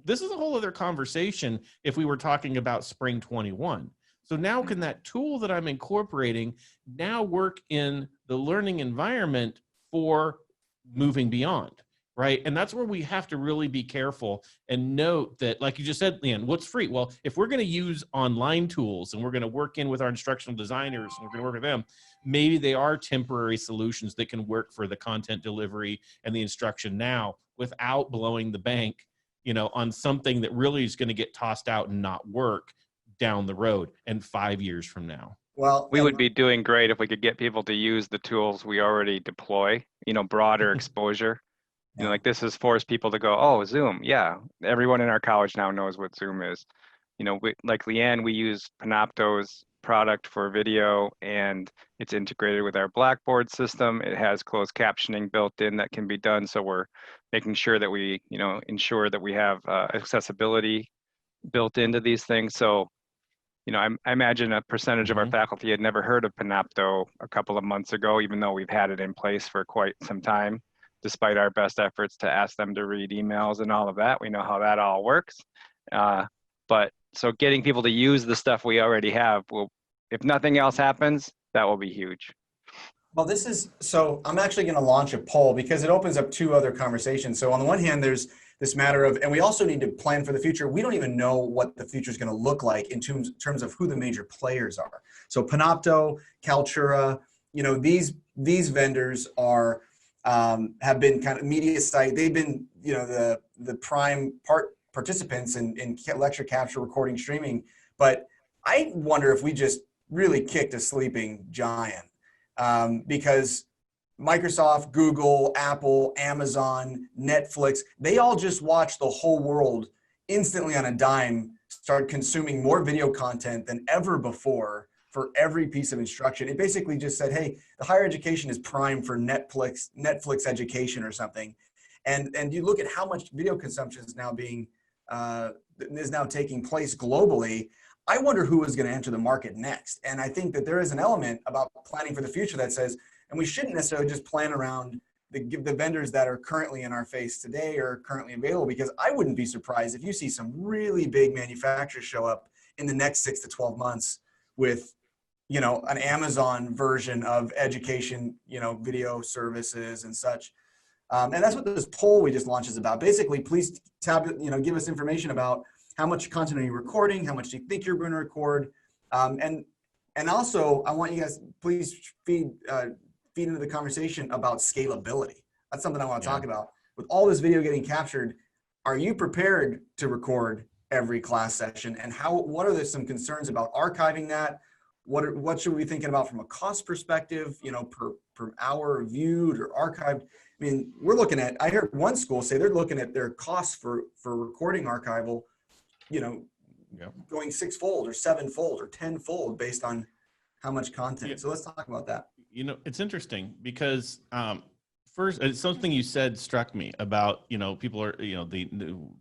This is a whole other conversation if we were talking about spring 21. So now can that tool that I'm incorporating now work in the learning environment for moving beyond, right? And that's where we have to really be careful and note that, like you just said, Leanne, what's free? Well, if we're going to use online tools and we're going to work in with our instructional designers and we're going to work with them, maybe they are temporary solutions that can work for the content delivery and the instruction now without blowing the bank, you know, on something that really is going to get tossed out and not work down the road and 5 years from now. Well, we would be doing great if we could get people to use the tools we already deploy, you know, broader exposure. You know, like this has forced people to go, oh, Zoom. Yeah. Everyone in our college now knows what Zoom is. You know, like Leanne, we use Panopto's product for video, and it's integrated with our Blackboard system. It has closed captioning built in that can be done. So we're making sure that we, you know, ensure that we have accessibility built into these things. So, you know, I imagine a percentage of our faculty had never heard of Panopto a couple of months ago, even though we've had it in place for quite some time, despite our best efforts to ask them to read emails and all of that. We know how that all works. But so getting people to use the stuff we already have will, if nothing else happens, that will be huge. Well, so I'm actually going to launch a poll because it opens up two other conversations. So on the one hand, there's this matter of, and we also need to plan for the future. We don't even know what the future is going to look like in terms of who the major players are. So Panopto, Kaltura, you know, these vendors are, have been kind of media site. They've been, you know, the prime participants in lecture capture, recording, streaming. But I wonder if we just really kicked a sleeping giant, because Microsoft, Google, Apple, Amazon, Netflix, they all just watch the whole world instantly on a dime start consuming more video content than ever before for every piece of instruction. It basically just said, hey, the higher education is primed for Netflix education or something. And you look at how much video consumption is now taking place globally. I wonder who is going to enter the market next. And I think that there is an element about planning for the future that says, and we shouldn't necessarily just plan around the vendors that are currently in our face today or currently available, because I wouldn't be surprised if you see some really big manufacturers show up in the next 6 to 12 months with, you know, an Amazon version of education, you know, video services and such. And that's what this poll we just launched is about. Basically, please give us information about how much content are you recording, how much do you think you're going to record, and also I want you guys please feed into the conversation about scalability. That's something I want to talk about. With all this video getting captured, are you prepared to record every class session? And what are some concerns about archiving that? What should we be thinking about from a cost perspective, you know, per hour viewed or archived? I mean, I heard one school say they're looking at their costs for recording archival, you know, going 6-fold or 7-fold or 10-fold based on how much content. Yeah. So let's talk about that. You know, it's interesting because first, something you said struck me about, you know, people are, you know, the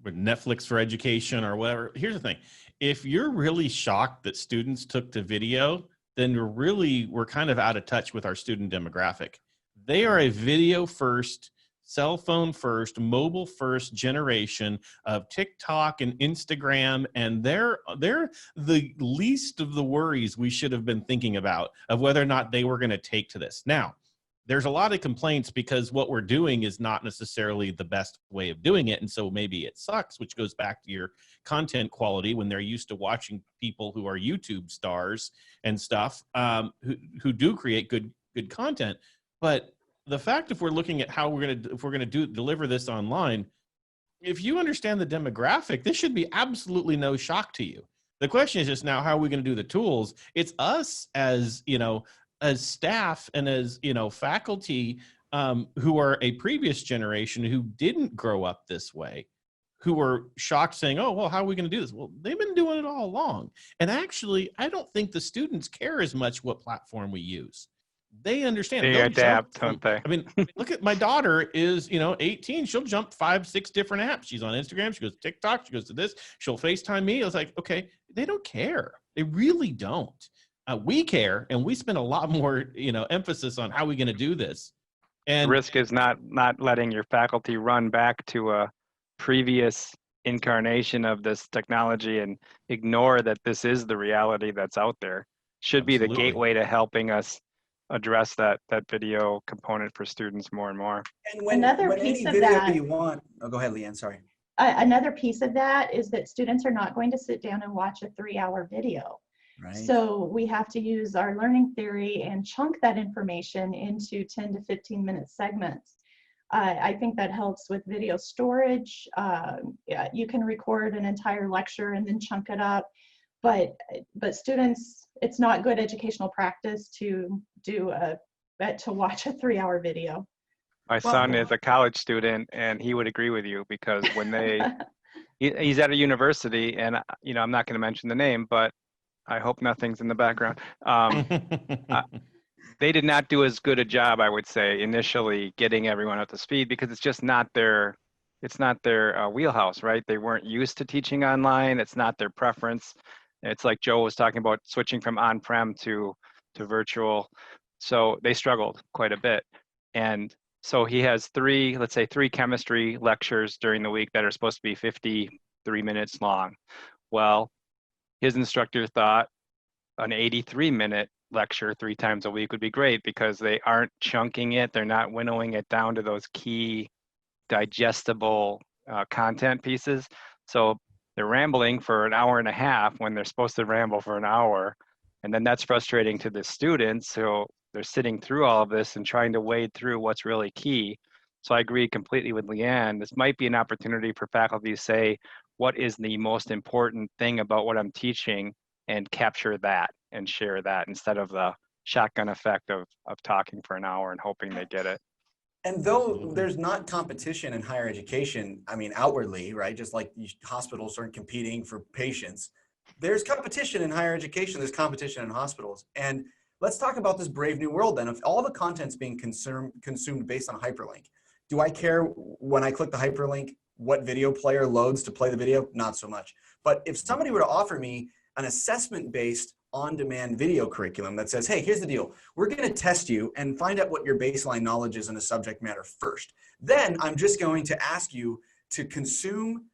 Netflix for education or whatever. Here's the thing. If you're really shocked that students took to video, then we're kind of out of touch with our student demographic. They are a video first, cell phone first, mobile first generation of TikTok and Instagram, and they're the least of the worries we should have been thinking about of whether or not they were going to take to this. Now, there's a lot of complaints because what we're doing is not necessarily the best way of doing it, and so maybe it sucks, which goes back to your content quality when they're used to watching people who are YouTube stars and stuff, who do create good content. But the fact, if we're looking at how we're going to deliver this online, if you understand the demographic, this should be absolutely no shock to you. The question is just now, how are we going to do the tools? It's us as, you know, as staff and as, you know, faculty who are a previous generation who didn't grow up this way, who were shocked saying, oh, well, how are we going to do this? Well, they've been doing it all along. And actually, I don't think the students care as much what platform we use. They understand. They adapt, don't they? I mean, look at my daughter is, you know, 18. She'll jump 5-6 different apps. She's on Instagram. She goes to TikTok. She goes to this. She'll FaceTime me. I was like, okay, they don't care. They really don't. We care, and we spend a lot more, you know, emphasis on how we're going to do this. And risk is not letting your faculty run back to a previous incarnation of this technology and ignore that this is the reality that's out there. Should be the gateway to helping us address that video component for students more and more. And when piece any of video that, you want, oh, go ahead, Leanne, sorry. Another piece of that is that students are not going to sit down and watch a 3-hour video. Right. So we have to use our learning theory and chunk that information into 10 to 15 minute segments. I think that helps with video storage. Yeah, you can record an entire lecture and then chunk it up. But students, it's not good educational practice to watch a 3-hour video. My son is a college student, and he would agree with you because when he's at a university, and you know, I'm not going to mention the name, but I hope nothing's in the background. They did not do as good a job, I would say, initially getting everyone up to speed because it's just not their wheelhouse, right? They weren't used to teaching online. It's not their preference. It's like Joe was talking about switching from on-prem to virtual. So they struggled quite a bit. And so he has three chemistry lectures during the week that are supposed to be 53 minutes long. Well, his instructor thought an 83-minute lecture 3 times a week would be great because they aren't chunking it. They're not winnowing it down to those key digestible content pieces. So they're rambling for an hour and a half when they're supposed to ramble for an hour. And then that's frustrating to the students. So they're sitting through all of this and trying to wade through what's really key. So I agree completely with Leanne. This might be an opportunity for faculty to say, what is the most important thing about what I'm teaching, and capture that and share that instead of the shotgun effect of talking for an hour and hoping they get it. And though there's not competition in higher education, I mean, outwardly, right? Just like hospitals aren't competing for patients, there's competition in higher education, there's competition in hospitals. And let's talk about this brave new world then. If all the content's being consumed based on hyperlink, do I care when I click the hyperlink what video player loads to play the video? Not so much. But if somebody were to offer me an assessment-based on-demand video curriculum that says, hey, here's the deal. We're going to test you and find out what your baseline knowledge is in a subject matter first. Then I'm just going to ask you to consume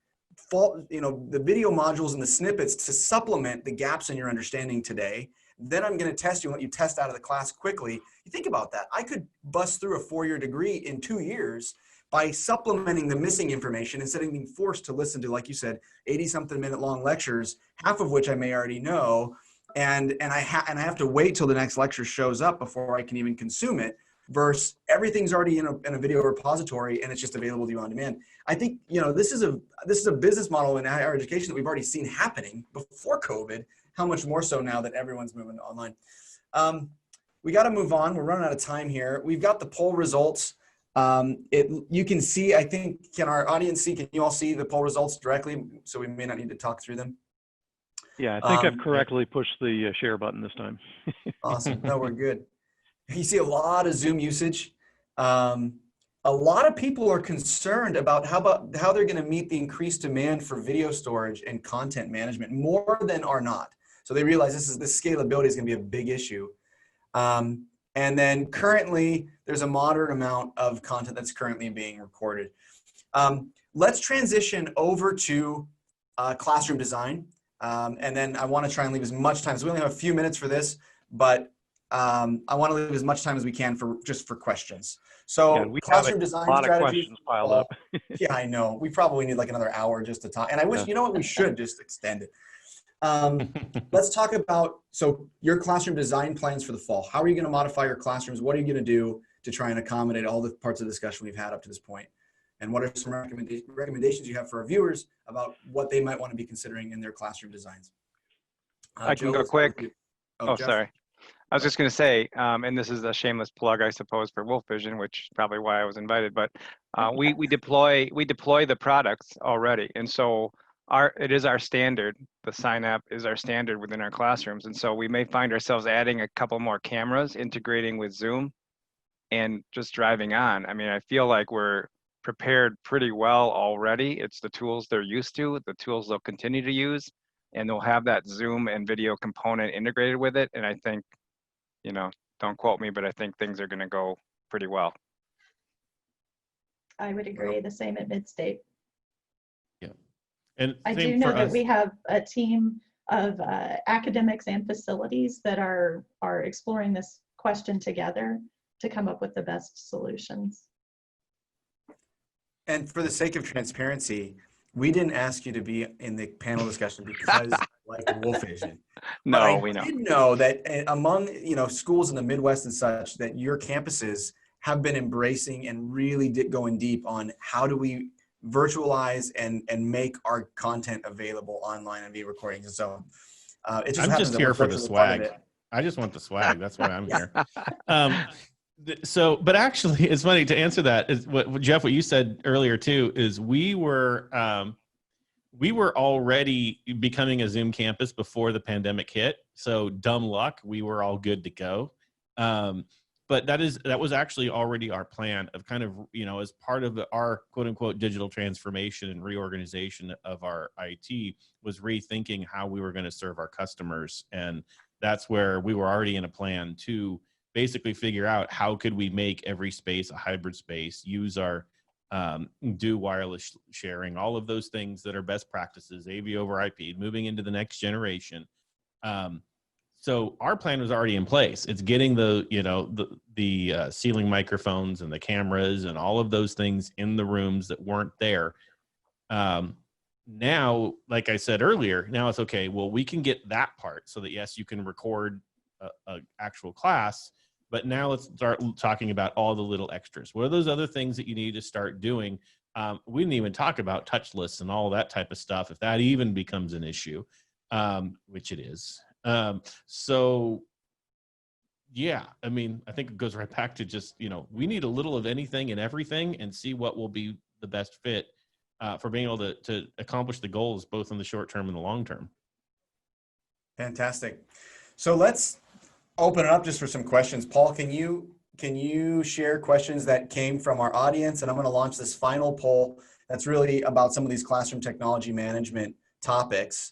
the video modules and the snippets to supplement the gaps in your understanding today. Then I'm going to test you and let you test out of the class quickly. You think about that. I could bust through a 4-year degree in 2 years by supplementing the missing information instead of being forced to listen to, like you said, 80-something minute long lectures, half of which I may already know, and I have to wait till the next lecture shows up before I can even consume it, versus everything's already in a video repository and it's just available to you on demand. I think, this is a business model in higher education that we've already seen happening before COVID. How much more so now that everyone's moving online. We got to move on. We're running out of time here. We've got the poll results. You can see, I think, can our audience see, can you all see the poll results directly? So we may not need to talk through them. Yeah, I think I've correctly pushed the share button this time. Awesome. No, we're good. You see a lot of Zoom usage. A lot of people are concerned about how they're going to meet the increased demand for video storage and content management more than are not. So they realize this scalability is going to be a big issue. And then currently, there's a moderate amount of content that's currently being recorded. Let's transition over to classroom design. And then I want to try and leave as much time. So we only have a few minutes for this, but I want to leave as much time as we can for questions. So yeah, we classroom have design a lot strategies. of questions piled up. Yeah, I know. We probably need like another hour just to talk. And I wish, you know what, we should just extend it. Let's talk about, so your classroom design plans for the fall. How are you going to modify your classrooms? What are you going to do to try and accommodate all the parts of the discussion we've had up to this point? And what are some recommendations you have for our viewers about what they might want to be considering in their classroom designs? I can go quick. Oh, Jeff. sorry. I was just going to say, and this is a shameless plug, I suppose, for WolfVision, which is probably why I was invited. But we deploy the products already, and so it is our standard. The sign app is our standard within our classrooms, and so we may find ourselves adding a couple more cameras, integrating with Zoom, and just driving on. I mean, I feel like we're prepared pretty well already. It's the tools they're used to, the tools they'll continue to use, and they'll have that Zoom and video component integrated with it. And I think, don't quote me, but I think things are going to go pretty well. I would agree. The same at Midstate. Yeah. And I do know that we have a team of academics and facilities that are exploring this question together to come up with the best solutions. And for the sake of transparency, we didn't ask you to be in the panel discussion because like WolfVision. No, we know. I did know that among schools in the Midwest and such, that your campuses have been embracing and really going deep on how do we virtualize and make our content available online and be recordings. And so it just I'm just here for the swag. I just want the swag. That's why I'm here. So, but actually, it's funny to answer that. Is what Jeff, what you said earlier too, is we were already becoming a Zoom campus before the pandemic hit. So dumb luck, we were all good to go. But that was actually already our plan of kind of, as part of our quote unquote digital transformation and reorganization of our IT, was rethinking how we were going to serve our customers. And that's where we were already in a plan to basically figure out how could we make every space a hybrid space, use our do wireless sharing, all of those things that are best practices, AV over IP, moving into the next generation. So our plan was already in place. It's getting the ceiling microphones and the cameras and all of those things in the rooms that weren't there. Now, like I said earlier, now it's okay. Well, we can get that part so that yes, you can record a actual class, but now let's start talking about all the little extras. What are those other things that you need to start doing? We didn't even talk about touch lists and all that type of stuff, if that even becomes an issue, which it is. So yeah, I mean, I think it goes right back to just, we need a little of anything and everything and see what will be the best fit for being able to accomplish the goals, both in the short term and the long term. Fantastic. So let's open it up just for some questions. Paul, can you share questions that came from our audience? And I'm going to launch this final poll that's really about some of these classroom technology management topics.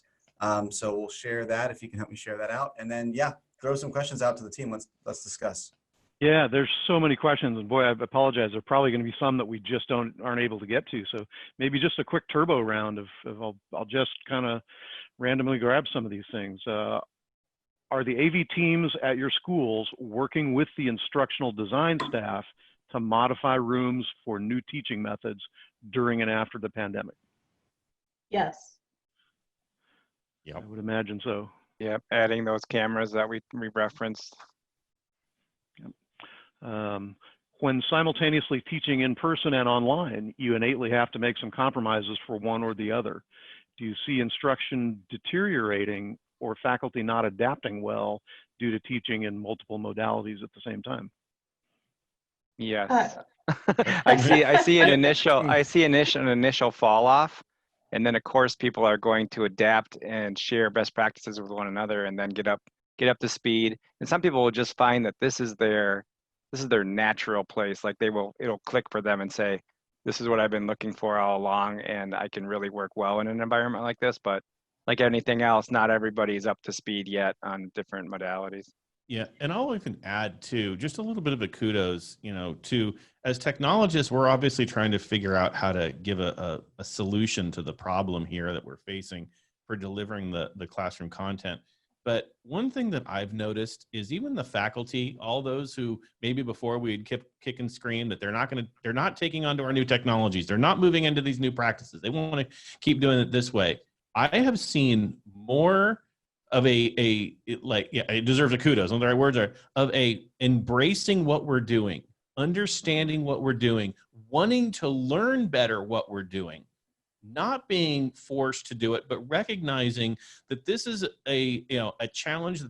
So we'll share that if you can help me share that out. And then, yeah, throw some questions out to the team. Let's discuss. Yeah, there's so many questions, and boy, I apologize. There are probably going to be some that we just aren't able to get to. So maybe just a quick turbo round of I'll just kind of randomly grab some of these things. Are the AV teams at your schools working with the instructional design staff to modify rooms for new teaching methods during and after the pandemic? Yes. Yep. I would imagine so. Yep, adding those cameras that we referenced. When simultaneously teaching in person and online, you innately have to make some compromises for one or the other. Do you see instruction deteriorating or faculty not adapting well due to teaching in multiple modalities at the same time? Yes. I see an initial fall off, and then of course people are going to adapt and share best practices with one another, and then get up to speed. And some people will just find that this is their natural place. Like it'll click for them and say, this is what I've been looking for all along, and I can really work well in an environment like this. But like anything else, not everybody's up to speed yet on different modalities. Yeah, and I'll even add too, just a little bit of a kudos, to as technologists, we're obviously trying to figure out how to give a solution to the problem here that we're facing for delivering the classroom content. But one thing that I've noticed is even the faculty, all those who maybe before we'd kick and scream that they're not taking onto our new technologies, they're not moving into these new practices, they want to keep doing it this way. I have seen more of it deserves a kudos, on the right words are, of embracing what we're doing, understanding what we're doing, wanting to learn better what we're doing, not being forced to do it, but recognizing that this is a challenge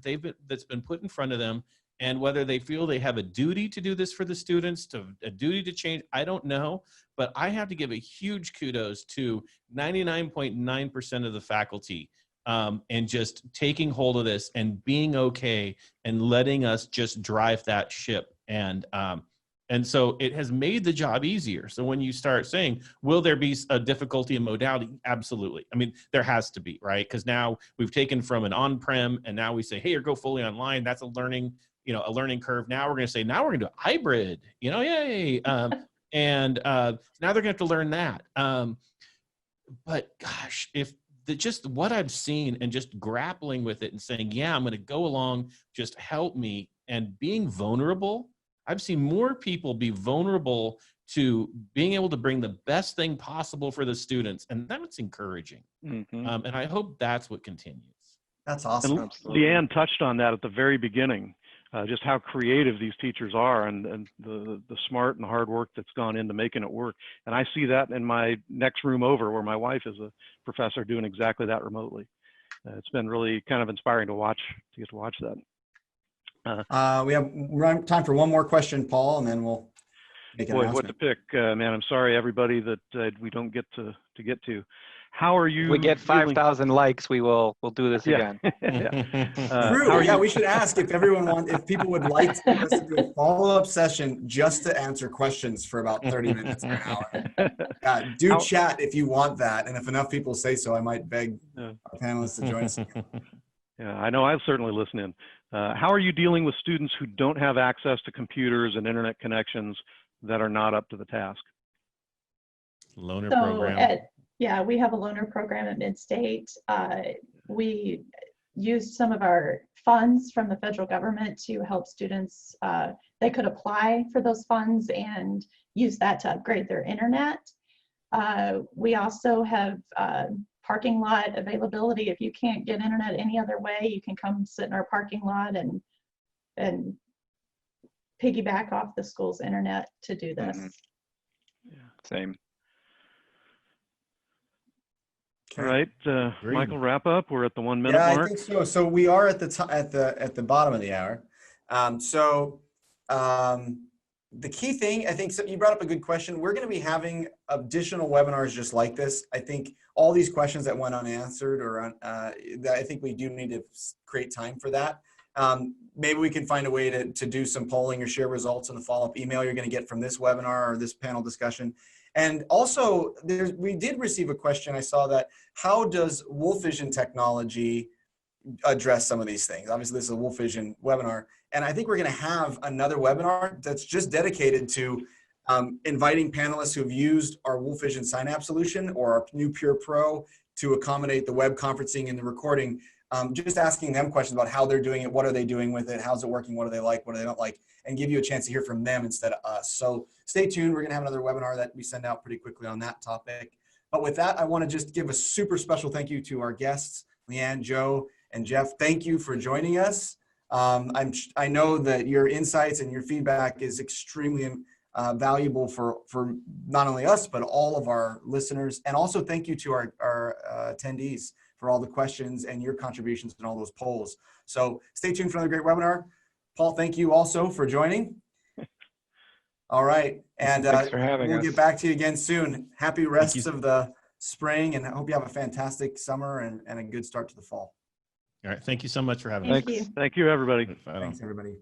that's been put in front of them, and whether they feel they have a duty to do this for the students, a duty to change, I don't know, but I have to give a huge kudos to 99.9% of the faculty, and just taking hold of this and being okay and letting us just drive that ship. And so it has made the job easier. So when you start saying, will there be a difficulty in modality? Absolutely. I mean, there has to be, right? Because now we've taken from an on-prem and now we say, hey, or go fully online. That's a learning curve. Now we're going to say, now we're going to do a hybrid, yay. And now they're going to have to learn that. But gosh, just what I've seen and just grappling with it and saying, yeah, I'm going to go along, just help me, and being vulnerable. I've seen more people be vulnerable to being able to bring the best thing possible for the students, and that's encouraging. Mm-hmm. And I hope that's what continues. That's awesome. And Leanne touched on that at the very beginning, just how creative these teachers are, and the smart and hard work that's gone into making it work. And I see that in my next room over, where my wife is a professor doing exactly that remotely. It's been really kind of inspiring to get to watch that. We have time for one more question, Paul, and then we'll make an announcement. What to pick, man? I'm sorry, everybody, that we don't get to get to. How are you? We get 5,000 likes. We'll do this again. True. Yeah, we should ask if people would like to us to do a follow-up session just to answer questions for about 30 minutes or an hour. Chat if you want that, and if enough people say so, I might beg our panelists to join us. Yeah, I know. I'll certainly listen in. How are you dealing with students who don't have access to computers and internet connections that are not up to the task? Loaner program. We have a loaner program at Mid-State. We used some of our funds from the federal government to help students. They could apply for those funds and use that to upgrade their internet. We also have parking lot availability. If you can't get internet any other way, you can come sit in our parking lot and piggyback off the school's internet to do this. Mm-hmm. Yeah, same. All right, Michael, wrap up. We're at the 1 minute mark. I think so. So we are at the bottom of the hour. the key thing, I think, so you brought up a good question. We're going to be having additional webinars just like this. I think all these questions that went unanswered or I think we do need to create time for that. Maybe we can find a way to do some polling or share results in the follow-up email you're going to get from this webinar or this panel discussion. And also, we did receive a question. I saw that, how does WolfVision technology address some of these things? Obviously, this is a WolfVision webinar. And I think we're going to have another webinar that's just dedicated to inviting panelists who've used our WolfVision Sign-App solution or our new Pure Pro to accommodate the web conferencing and the recording. Just asking them questions about how they're doing it, what are they doing with it, how's it working, what do they like, what do they don't like, and give you a chance to hear from them instead of us. So stay tuned. We're going to have another webinar that we send out pretty quickly on that topic. But with that, I want to just give a super special thank you to our guests, Leanne, Joe, and Jeff. Thank you for joining us. I know that your insights and your feedback is extremely valuable for not only us, but all of our listeners. And also thank you to our attendees for all the questions and your contributions in all those polls. So stay tuned for another great webinar. Paul, thank you also for joining. All right. And thanks for having we'll us. get back to you again soon. Happy rests of the spring, and I hope you have a fantastic summer and a good start to the fall. All right. Thank you so much for having Thank us. you. Thank you, everybody. Bye. Thanks, everybody.